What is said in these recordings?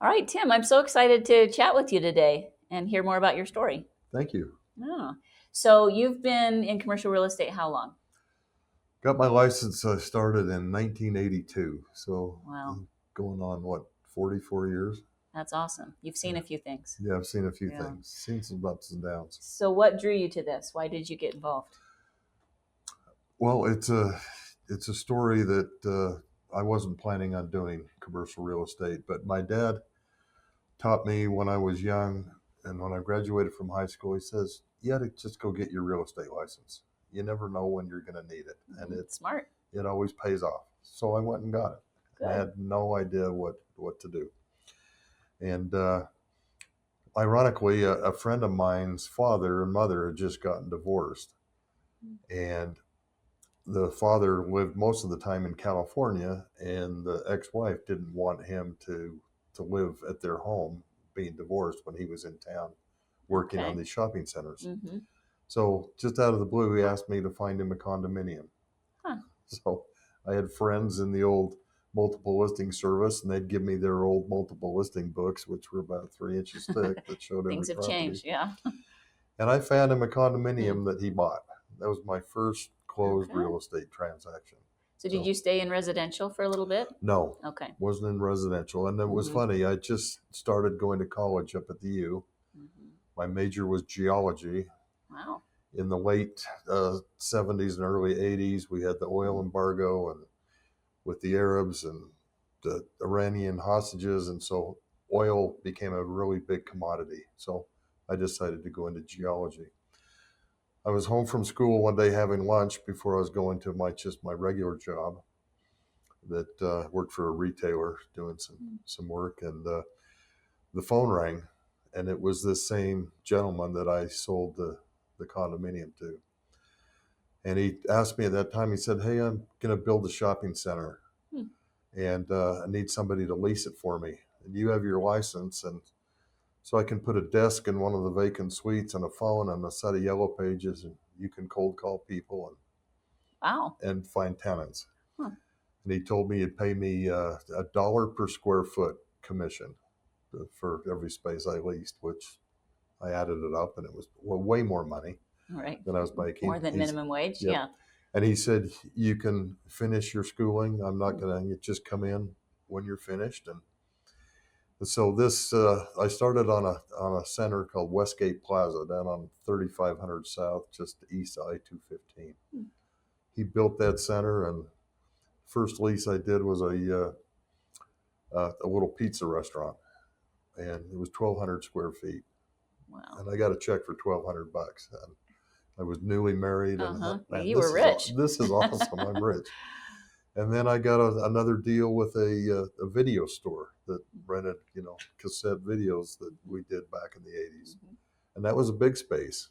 All right, Tim, I'm so excited to chat with you today and hear more about your story. Thank you. Oh, so you've been in commercial real estate how long? Got my license started in 1982, so Wow, going on what 44 years. that's awesome. You've seen Yeah, a few things. yeah, I've seen a few Yeah. things, seen some ups and downs. So what drew you to this? Why did you get involved? Well, it's a story that I wasn't planning on doing commercial real estate, but my dad taught me when I was young, and when I graduated from high school, he says you got to just go get your real estate license. You never know when you're going to need it, and Smart. it always pays off. So I went and got it. And I Good. had no idea what to do. And ironically, a friend of mine's father and mother had just gotten divorced, and the father lived most of the time in California, and the ex-wife didn't want him to live at their home, being divorced when he was in town working on Okay. these shopping centers. Mm-hmm. So just out of the blue, he asked me to find him a condominium. Huh. So I had friends in the old multiple listing service, and they'd give me their old multiple listing books, which were about 3 inches thick, that showed every Things have property. changed. Yeah. And I found him a Hmm. condominium that he bought. That was my first closed Okay. real estate transaction. So did So you stay in residential for a little bit? no, Okay. wasn't in residential. And it was Mm-hmm. funny. I just started going to college up at the U. Mm-hmm. My major was geology. Wow. In the late 70s and early 80s, we had the oil embargo, and with the Arabs and the Iranian hostages, and so oil became a really big commodity. So I decided to go into geology. I was home from school one day having lunch before I was going to my regular job that worked for a retailer doing some work, and the phone rang, and it was this same gentleman that I sold the condominium to. And he asked me at that time, he said, "Hey, I'm going to build a shopping center, Hmm. and I need somebody to lease it for me. And you have your license, and so I can put a desk in one of the vacant suites and a phone and a set of yellow pages, and you can cold call people Wow. and find tenants." Huh. And he told me he'd pay me $1 per square foot commission for every space I leased, which I added it up, and it was way more money All right. than I was More making. than minimum wage. Yep. Yeah. And he said, "You can finish your schooling. I'm not going to just come in when you're finished." And so this, I started on a center called Westgate Plaza down on 3500 South, just east of I-215. He built that center, and first lease I did was a little pizza restaurant, and it was 1,200 square feet, Wow. and I got a check for $1,200. And I was newly married, and I Uh-huh. thought, Yeah, man, you were rich. this is awesome. I'm rich. And then I got another deal with a video store that rented, cassette videos that we did back in the 80s. Mhm. And that was a big space.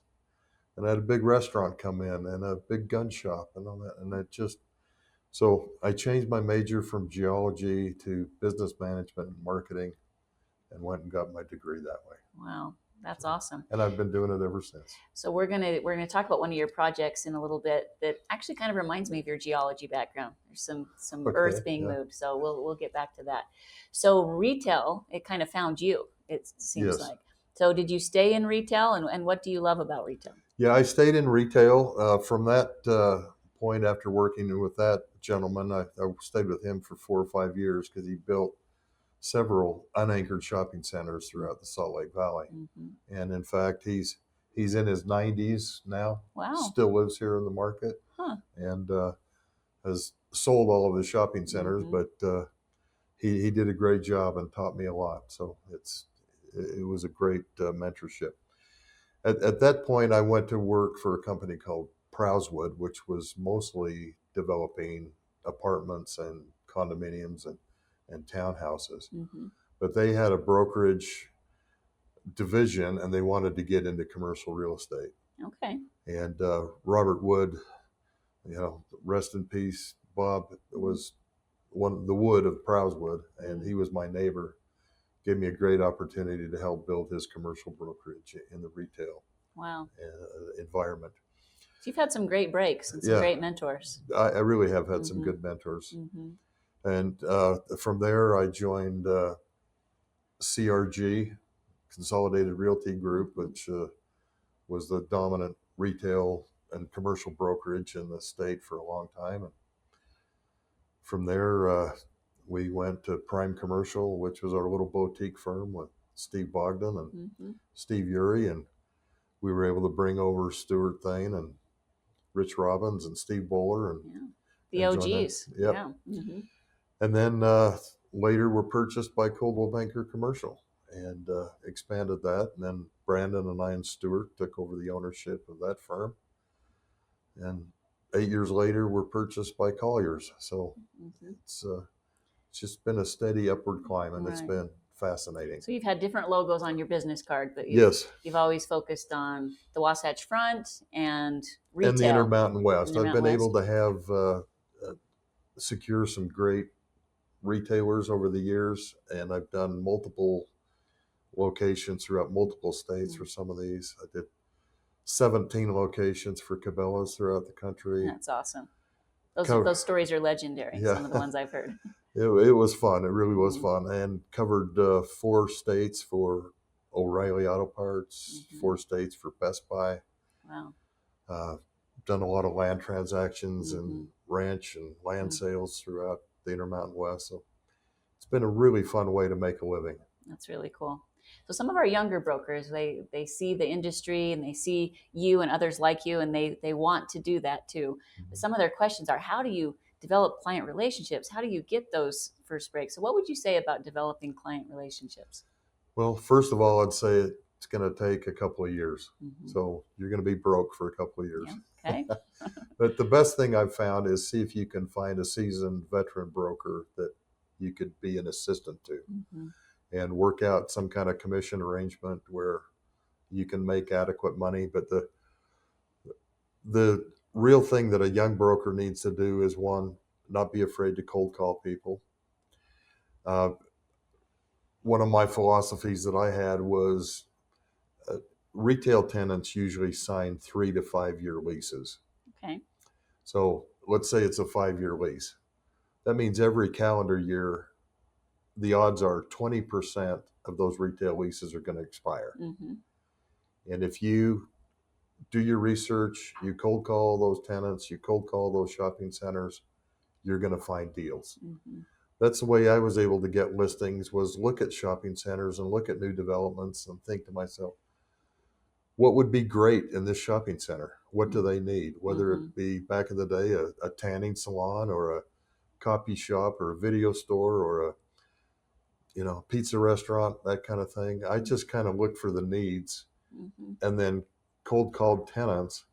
And I had a big restaurant come in and a big gun shop and all that. And that just, so I changed my major from geology to business management and marketing, and went and got my degree that way. Wow. That's So, awesome. and I've been doing it ever since. So we're gonna talk about one of your projects in a little bit that actually kind of reminds me of your geology background. There's some Okay. earth being Yeah. moved, so we'll get back to that. So retail, it kind of found you. It seems Yes. like. So did you stay in retail, and what do you love about retail? Yeah, I stayed in retail from that point. After working with that gentleman, I stayed with him for 4 or 5 years because he built several unanchored shopping centers throughout the Salt Lake Valley. Mm-hmm. And in fact, he's in his 90s now. Wow. Still lives here in the market, Huh. and has sold all of his shopping centers. Mm-hmm. But he did a great job and taught me a lot. So it was a great mentorship. At that point, I went to work for a company called Prowswood, which was mostly developing apartments and condominiums and townhouses. Mm-hmm. But they had a brokerage division, and they wanted to get into commercial real estate. Okay. And Robert Wood, rest in peace, Bob, was the Wood of Prowswood, and he was my neighbor. Gave me a great opportunity to help build his commercial brokerage in the retail Wow. environment. So you've had some great breaks and some Yeah, great mentors. I really have had some Mm-hmm. good mentors. Mm-hmm. And from there, I joined CRG, Consolidated Realty Group, which was the dominant retail and commercial brokerage in the state for a long time. And from there, we went to Prime Commercial, which was our little boutique firm with Steve Bogdan and Steve Urey. And we were able to bring over Stuart Thane and Rich Robbins and Steve Bowler and the and OGs. Yep. Yeah. And then later were purchased by Coldwell Banker Commercial and expanded that. And then Brandon and I and Stuart took over the ownership of that firm. And 8 years later, we're purchased by Colliers. So it's just been a steady upward climb, and it's been fascinating. So you've had different logos on your business card, but you've always focused on the Wasatch Front and retail. And the Intermountain West. I've been able to have secure some great retailers over the years, and I've done multiple locations throughout multiple states for some of these. I did 17 locations for Cabela's throughout the country. That's awesome. Those stories are legendary. Yeah. Some of the ones I've heard. It was fun. It really was fun, and covered 4 states for O'Reilly Auto Parts, 4 states for Best Buy. Wow. Done a lot of land transactions and ranch and land sales throughout the Intermountain West. So it's been a really fun way to make a living. That's really cool. So some of our younger brokers, they see the industry and they see you and others like you, and they want to do that too. But some of their questions are, how do you develop client relationships? How do you get those first breaks? So what would you say about developing client relationships? Well, first of all, I'd say it's going to take a couple of years. So you're going to be broke for a couple of years. Yeah. Okay. But the best thing I've found is see if you can find a seasoned veteran broker that you could be an assistant to and work out some kind of commission arrangement where you can make adequate money. But the real thing that a young broker needs to do is, one, not be afraid to cold call people. One of my philosophies that I had was retail tenants usually sign 3 to 5 year leases. Okay. So let's say it's a 5-year lease. That means every calendar year, the odds are 20% of those retail leases are going to expire. And if you do your research, you cold call those tenants, you cold call those shopping centers, you're going to find deals. That's the way I was able to get listings, was look at shopping centers and look at new developments and think to myself, what would be great in this shopping center? What do they need? Whether it be back in the day, a tanning salon or a copy shop or a video store or a pizza restaurant, that kind of thing. I just kind of looked for the needs and then cold called tenants.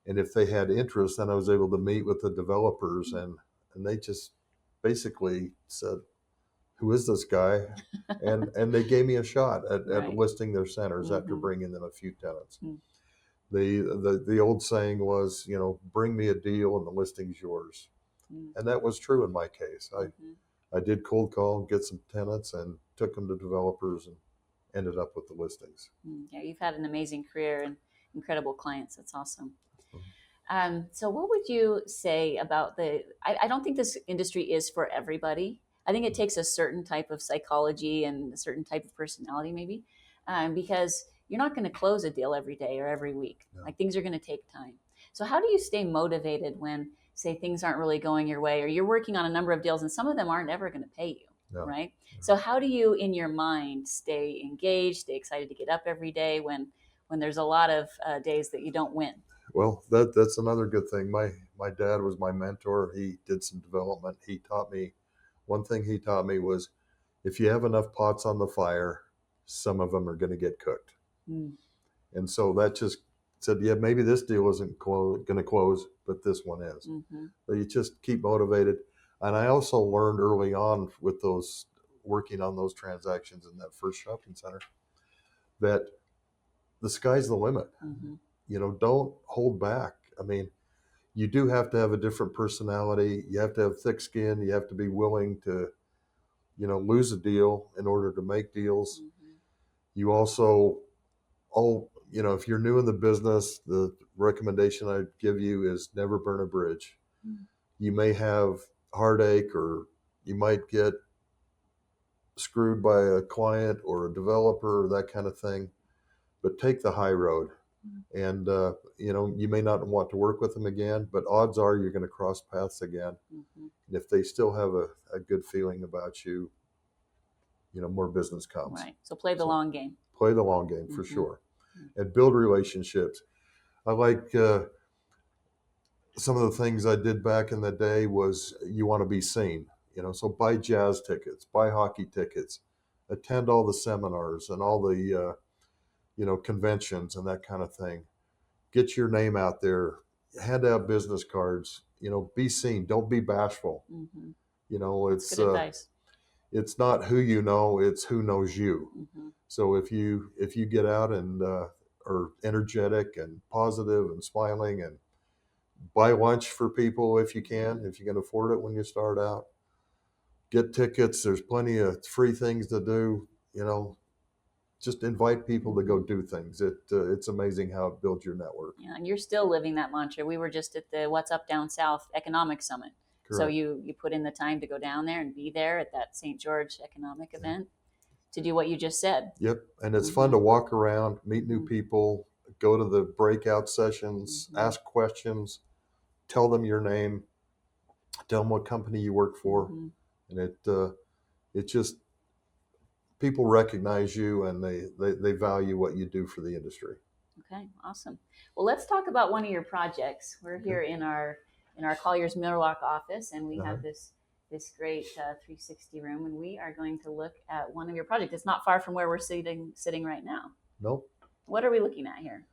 And if they had interest, then I was able to meet with the developers and they just basically said, who is this guy? And they gave me a shot at listing their centers after bringing them a few tenants. The old saying was, bring me a deal and the listing's yours. And that was true in my case. I did cold call and get some tenants and took them to developers and ended up with the listings. Yeah, you've had an amazing career and incredible clients. That's awesome. So what would you say about I don't think this industry is for everybody. I think it takes a certain type of psychology and a certain type of personality maybe, because you're not going to close a deal every day or every week. No. Like, things are going to take time. So how do you stay motivated when, say, things aren't really going your way, or you're working on a number of deals and some of them aren't ever going to pay you, right? No. So how do you, in your mind, stay engaged, stay excited to get up every day when there's a lot of days that you don't win? Well, that's another good thing. My dad was my mentor. He did some development. One thing he taught me was, if you have enough pots on the fire, some of them are going to get cooked. And so that just said, yeah, maybe this deal isn't going to close, but this one is. So you just keep motivated. And I also learned early on with those, working on those transactions in that first shopping center, that the sky's the limit. Don't hold back. I mean, you do have to have a different personality. You have to have thick skin. You have to be willing to, lose a deal in order to make deals. You also, if you're new in the business, the recommendation I'd give you is never burn a bridge. You may have heartache, or you might get screwed by a client or a developer or that kind of thing, but take the high road. And you may not want to work with them again, but odds are you're going to cross paths again. Mm-hmm. And if they still have a good feeling about you, more business comes. Right. So play the long game. Play the long game for Mm-hmm. sure, and build relationships. I like some of the things I did back in the day was you want to be seen, so buy jazz tickets, buy hockey tickets, attend all the seminars and all the conventions and that kind of thing. Get your name out there, hand out business cards, be seen, don't be bashful. Mm-hmm. It's good advice. It's not who you know, it's who knows you. Mm-hmm. So if you get out and are energetic and positive and smiling, and buy lunch for people if you can afford it when you start out, get tickets, there's plenty of free things to do, just invite people to go do things. It's amazing how it builds your network. Yeah, and you're still living that mantra. We were just at the What's Up Down South Economic Summit. Correct. So you put in the time to go down there and be there at that St. George economic event to do what you just said. Yep, and it's fun to walk around, meet new people, go to the breakout sessions, ask questions, tell them your name, tell them what company you work for, and it just, people recognize you and they value what you do for the industry. Okay, awesome. Well, let's talk about one of your projects. We're here in our Collier's Millrock office, and we have this great 360 room, and we are going to look at one of your projects. It's not far from where we're sitting right now. Nope. What are we looking at here?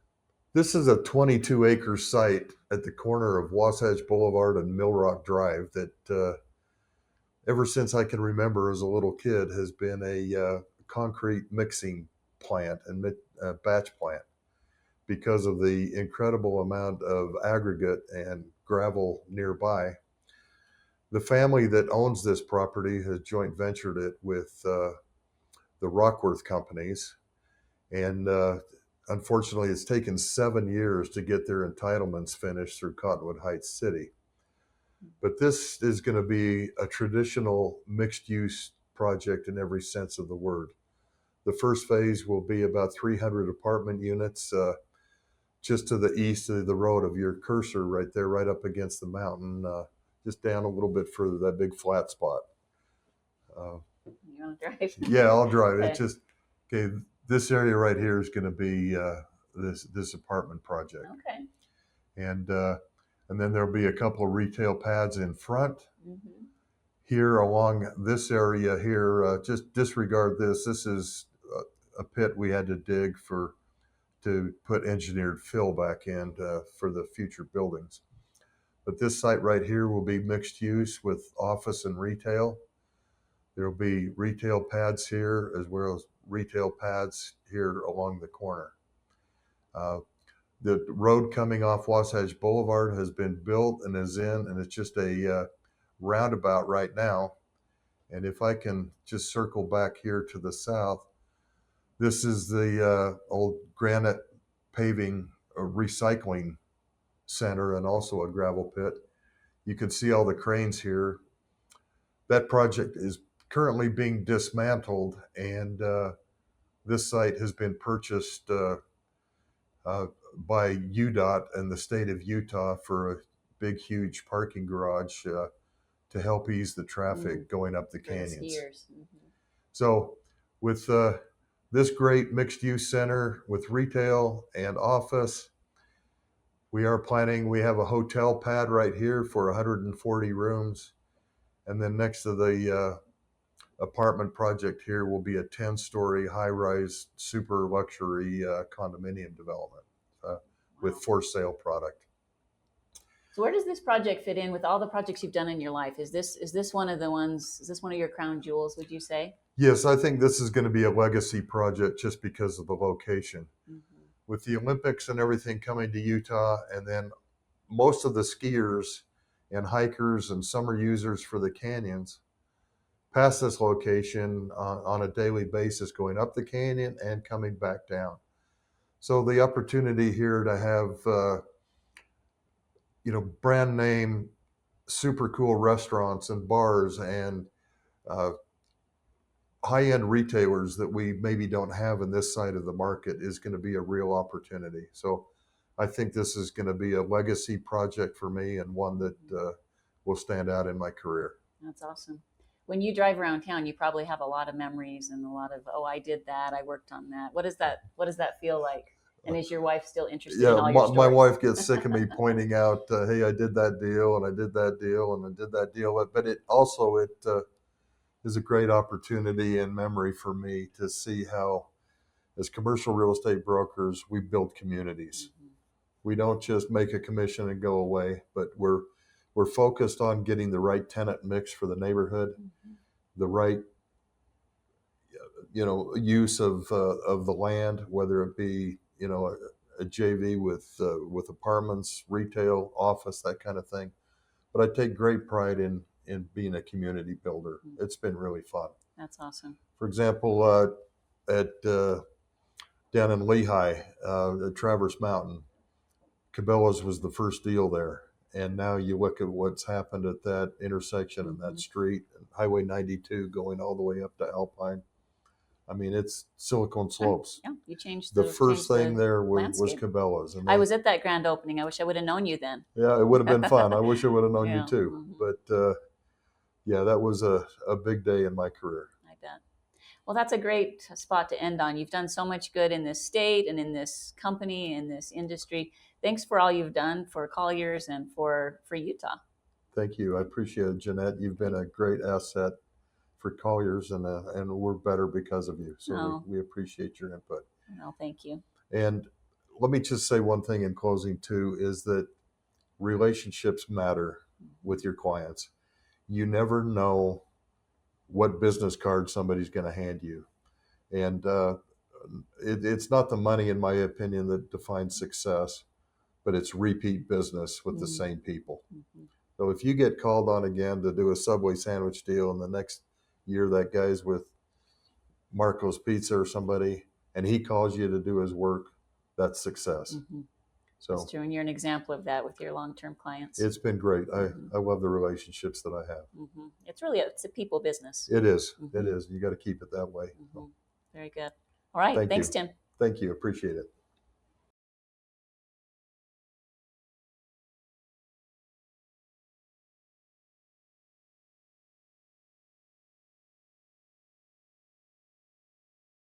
This is a 22-acre site at the corner of Wasatch Boulevard and Millrock Drive that ever since I can remember as a little kid has been a concrete mixing plant and batch plant, because of the incredible amount of aggregate and gravel nearby. The family that owns this property has joint ventured it with the Rockworth companies, and unfortunately it's taken 7 years to get their entitlements finished through Cottonwood Heights City. But this is going to be a traditional mixed-use project in every sense of the word. The first phase will be about 300 apartment units, just to the east of the road of your cursor right there, right up against the mountain, just down a little bit further, that big flat spot. You want to drive? Yeah, I'll drive. Okay. It's just, okay, this area right here is going to be this apartment project. Okay. And then there'll be a couple of retail pads in front. Here along this area here, just disregard this. This is a pit we had to dig to put engineered fill back in for the future buildings. But this site right here will be mixed use with office and retail. There'll be retail pads here as well as retail pads here along the corner. The road coming off Wasatch Boulevard has been built and is in, and it's just a roundabout right now. And if I can just circle back here to the south, this is the old granite paving recycling center and also a gravel pit. You can see all the cranes here. That project is currently being dismantled, and this site has been purchased by UDOT and the state of Utah for a big, huge parking garage to help ease the traffic going up the canyons. So with this great mixed-use center with retail and office, we are planning, we have a hotel pad right here for 140 rooms. And then next to the apartment project here will be a 10-story high-rise super luxury condominium development with for sale product. So where does this project fit in with all the projects you've done in your life? Is this one of the ones, is this one of your crown jewels, would you say? Yes, I think this is going to be a legacy project just because of the location. With the Olympics and everything coming to Utah, and then most of the skiers and hikers and summer users for the canyons pass this location on a daily basis, going up the canyon and coming back down. So the opportunity here to have brand name, super cool restaurants and bars and high-end retailers that we maybe don't have in this side of the market is going to be a real opportunity. So I think this is going to be a legacy project for me, and one that will stand out in my career. That's awesome. When you drive around town, you probably have a lot of memories and a lot of, oh, I did that, I worked on that. What does that feel like? And is your wife still interested in Yeah, all your my stories? wife gets sick of me pointing out, hey, I did that deal, and I did that deal, and I did that deal. But it also is a great opportunity and memory for me to see how, as commercial real estate brokers, we build communities. Mhm. We don't just make a commission and go away, but we're focused on getting the right tenant mix for the neighborhood, Mhm. the right use of the land, whether it be a JV with apartments, retail, office, that kind of thing. But I take great pride in being a community builder. It's been really fun. That's awesome. For example, at down in Lehigh, at Traverse Mountain, Cabela's was the first deal there. And now you look at what's happened at that intersection and that street, and Highway 92 going all the way up to Alpine. I mean, it's Silicon Slopes. Yeah, you changed The first thing there was landscape. Cabela's, and I was at that grand opening. I wish I would have known you then. yeah, it would have been fun. I wish I would have known you Yeah. too. Mhm. But yeah, that was a big day in my career. I bet. Well, that's a great spot to end on. You've done so much good in this state and in this company, in this industry. Thanks for all you've done for Colliers and for Utah. Thank you. I appreciate it, Jeanette. You've been a great asset for Colliers, and we're better because of you. So Oh, we appreciate your input. well, thank you. And let me just say one thing in closing too, is that relationships matter with your clients. You never know what business card somebody's going to hand you. And it's not the money, in my opinion, that defines success, but it's repeat business with the same people. Mhm. So if you get called on again to do a Subway sandwich deal, and the next year that guy's with Marco's Pizza or somebody, and he calls you to do his work, that's success. Mhm. So That's true. And you're an example of that with your long-term clients. it's been great. Mhm. I love the relationships that I have. It's a people business. It is. Mhm. It is. You got to keep it that way. Mhm. Very good. All right. Thank Thanks, you. Tim. Thank you. Appreciate it.